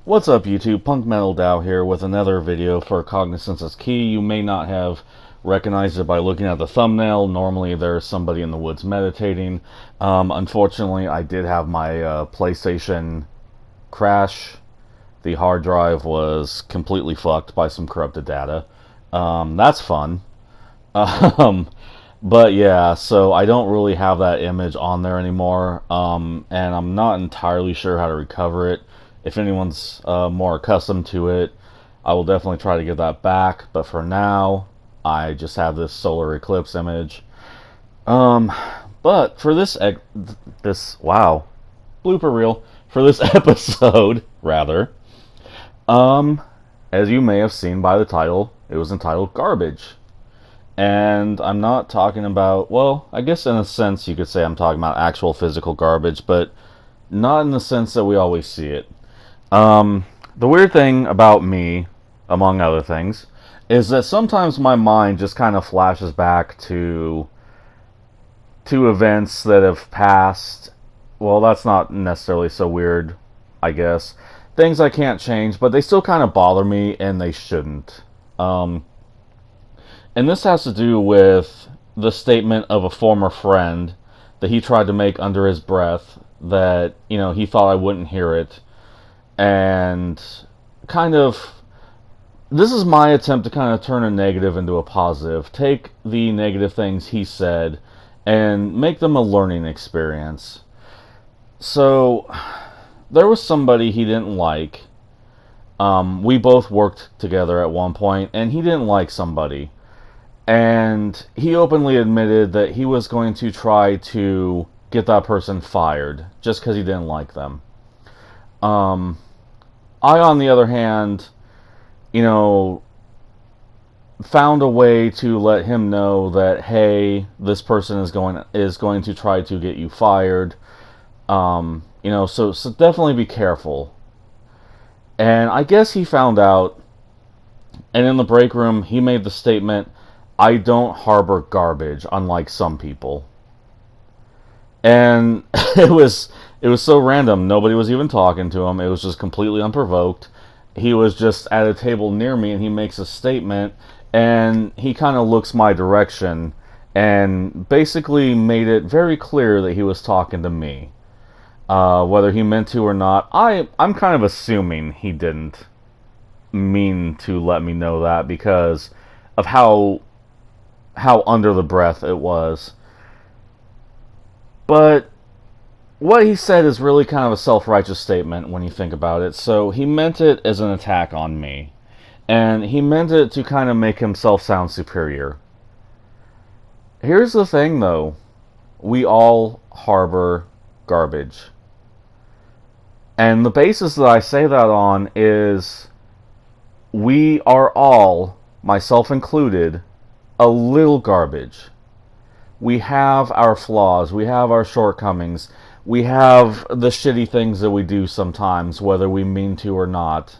What's up, YouTube? Punk Metal Dow here with another video for Cognizance is Key. You may not have recognized it by looking at the thumbnail. Normally there's somebody in the woods meditating. Unfortunately, I did have my PlayStation crash. The hard drive was completely fucked by some corrupted data. That's fun. Um, but yeah, so I don't really have that image on there anymore, and I'm not entirely sure how to recover it. If anyone's more accustomed to it, I will definitely try to get that back. But for now, I just have this solar eclipse image. Um, but for this wow, blooper reel for this episode, rather. Um, as you may have seen by the title, it was entitled Garbage. And I'm not talking about, well, I guess in a sense you could say I'm talking about actual physical garbage, but not in the sense that we always see it. The weird thing about me, among other things, is that sometimes my mind just kind of flashes back to events that have passed. Well, that's not necessarily so weird, I guess. Things I can't change, but they still kind of bother me, and they shouldn't. And this has to do with the statement of a former friend that he tried to make under his breath that, he thought I wouldn't hear it. And kind of, this is my attempt to kind of turn a negative into a positive. Take the negative things he said and make them a learning experience. So, there was somebody he didn't like. We both worked together at one point, and he didn't like somebody. And he openly admitted that he was going to try to get that person fired just because he didn't like them. I, on the other hand, found a way to let him know that, hey, this person is going to try to get you fired. So definitely be careful. And I guess he found out, and in the break room, he made the statement, I don't harbor garbage, unlike some people. And it was so random. Nobody was even talking to him. It was just completely unprovoked. He was just at a table near me, and he makes a statement, and he kind of looks my direction, and basically made it very clear that he was talking to me. Whether he meant to or not, I'm kind of assuming he didn't mean to let me know that because of how under the breath it was. But what he said is really kind of a self-righteous statement when you think about it. So he meant it as an attack on me. And he meant it to kind of make himself sound superior. Here's the thing, though. We all harbor garbage. And the basis that I say that on is we are all, myself included, a little garbage. We have our flaws, we have our shortcomings, we have the shitty things that we do sometimes, whether we mean to or not.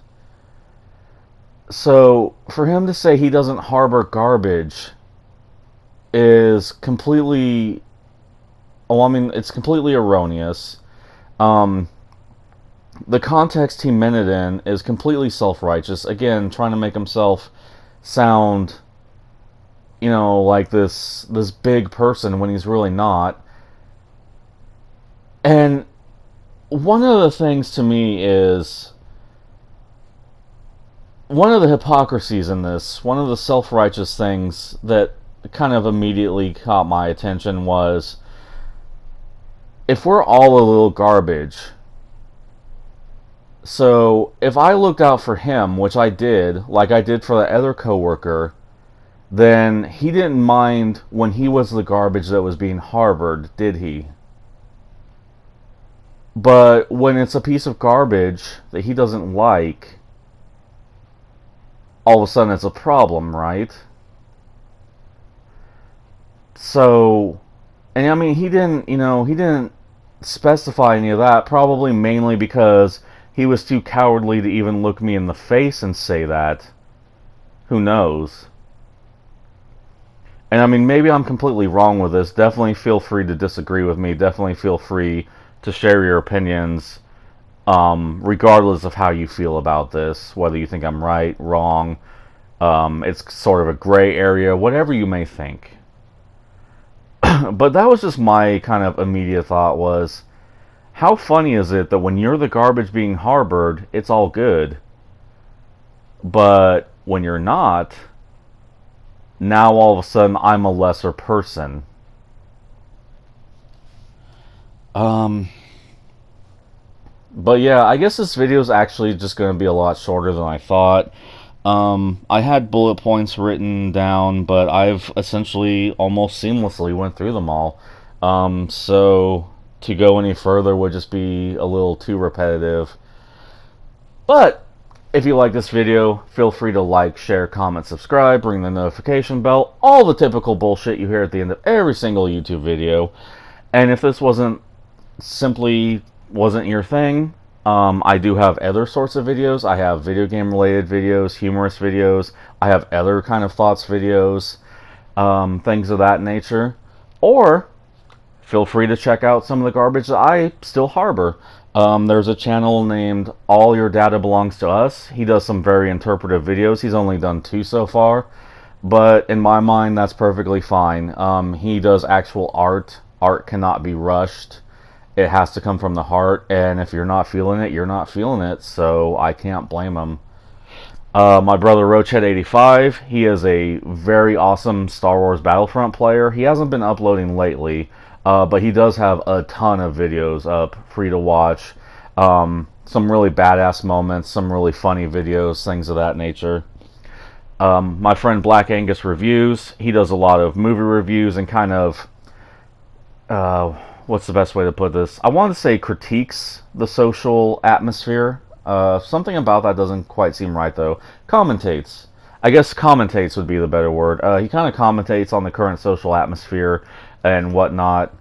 So, for him to say he doesn't harbor garbage is completely, it's completely erroneous. The context he meant it in is completely self-righteous. Again, trying to make himself sound, like this big person when he's really not. And one of the things to me is, one of the hypocrisies in this, one of the self-righteous things that kind of immediately caught my attention was, if we're all a little garbage, so if I looked out for him, which I did, like I did for the other coworker, then he didn't mind when he was the garbage that was being harbored, did he? But when it's a piece of garbage that he doesn't like, all of a sudden it's a problem, right? So, and I mean, he didn't specify any of that, probably mainly because he was too cowardly to even look me in the face and say that. Who knows? And I mean, maybe I'm completely wrong with this. Definitely feel free to disagree with me. Definitely feel free to share your opinions regardless of how you feel about this, whether you think I'm right, wrong, it's sort of a gray area, whatever you may think. But that was just my kind of immediate thought was, how funny is it that when you're the garbage being harbored, it's all good, but when you're not, now all of a sudden I'm a lesser person. Um, but yeah, I guess this video is actually just going to be a lot shorter than I thought. I had bullet points written down, but I've essentially almost seamlessly went through them all. So to go any further would just be a little too repetitive. But if you like this video, feel free to like, share, comment, subscribe, ring the notification bell, all the typical bullshit you hear at the end of every single YouTube video. And if this wasn't your thing, I do have other sorts of videos. I have video game related videos, humorous videos. I have other kind of thoughts videos, things of that nature. Or feel free to check out some of the garbage that I still harbor. There's a channel named All Your Data Belongs to Us. He does some very interpretive videos. He's only done 2 so far, but in my mind that's perfectly fine. He does actual art. Art cannot be rushed. It has to come from the heart, and if you're not feeling it, you're not feeling it, so I can't blame him. My brother Roachhead85, he is a very awesome Star Wars Battlefront player. He hasn't been uploading lately, but he does have a ton of videos up, free to watch. Some really badass moments, some really funny videos, things of that nature. My friend Black Angus Reviews, he does a lot of movie reviews and kind of, what's the best way to put this? I want to say critiques the social atmosphere. Something about that doesn't quite seem right, though. Commentates. I guess commentates would be the better word. He kind of commentates on the current social atmosphere and whatnot.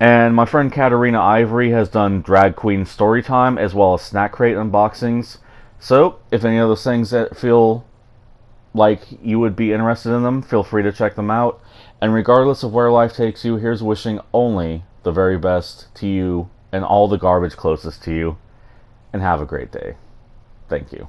And my friend Katarina Ivory has done Drag Queen Storytime as well as Snack Crate unboxings. So, if any of those things that feel like you would be interested in them, feel free to check them out. And regardless of where life takes you, here's wishing only the very best to you and all the garbage closest to you. And have a great day. Thank you.